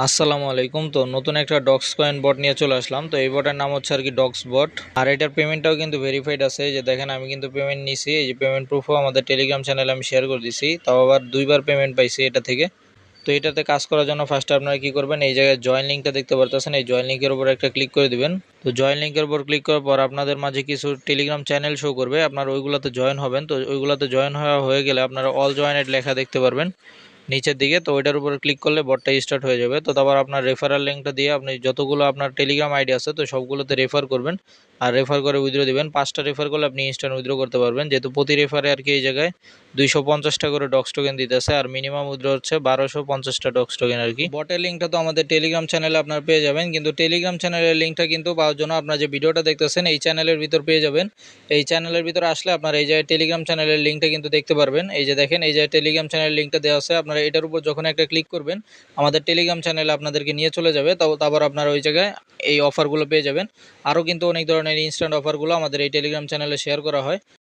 আসসালামু আলাইকুম। তো নতুন একটা ডক্স কয়েন বট নিয়ে চলে আসলাম। তো এই বটের নাম হচ্ছে আর কি ডক্স বট। আর এটার পেমেন্টটাও কিন্তু ভেরিফাইড আছে। এই যে দেখেন আমি কিন্তু পেমেন্ট নিছি, এই যে পেমেন্ট প্রুফও আমাদের টেলিগ্রাম চ্যানেলে আমি শেয়ার করে দিছি। তাও আবার দুইবার পেমেন্ট পাইছি এটা থেকে। তো এটাতে কাজ করার জন্য ফার্স্টে আপনারা কি করবেন, এই জায়গায় জয়েন লিঙ্কটা দেখতে পারতেছেন, এই জয়েন লিঙ্কের উপর একটা ক্লিক করে দিবেন। তো জয়েন লিঙ্কের উপর ক্লিক করার পর আপনাদের মাঝে কিছু টেলিগ্রাম চ্যানেল শো করবে, আপনারা ওইগুলোতে জয়েন হবেন। তো ওইগুলোতে জয়েন হয়ে গেলে আপনারা অল জয়েনেড লেখা দেখতে পারবেন নিচের দিকে। তো ওইটার উপর ক্লিক করলে বটটা স্টার্ট হয়ে যাবে। তো তারপর আপনার রেফারাল লিঙ্কটা দিয়ে আপনি যতগুলো আপনার টেলিগ্রাম আইডি আছে তো সবগুলোতে রেফার করবেন আর রেফার করে উইথড্র দিবেন। 5টা রেফার করলে আপনি ইনস্ট্যান্ট উইথড্র করতে পারবেন, যেহেতু প্রতি রেফারে আর কি এই জায়গায় 250টা করে ডক্স টোকেন দিতেছে আর মিনিমাম উইথড্র হচ্ছে 1250টা ডক্স টোকেন আর কি। বটের লিঙ্কটা তো আমাদের টেলিগ্রাম চ্যানেলে আপনার পেয়ে যাবেন, কিন্তু টেলিগ্রাম চ্যানেলের লিঙ্কটা কিন্তু পাওয়ার জন্য আপনার যে ভিডিওটা দেখতেছেন এই চ্যানেলের ভিতর পেয়ে যাবেন। এই চ্যানেলের ভিতরে আসলে আপনার এই জায়গায় টেলিগ্রাম চ্যানেলের লিঙ্কটা কিন্তু দেখতে পারবেন। এই যে দেখেন, এই যে টেলিগ্রাম চ্যানেলের লিঙ্কটা দেওয়া আছে, আপনারা এটার উপর যখন একটা ক্লিক করবেন আমাদের টেলিগ্রাম চ্যানেলে আপনাদেরকে নিয়ে চলে যাবে। তারপর আপনারা ওই জায়গায় এই অফারগুলো পেয়ে যাবেন। আরও কিন্তু অনেক ধরনের ইনস্ট্যান্ট অফারগুলো আমাদের এই টেলিগ্রাম চ্যানেলে শেয়ার করা হয়।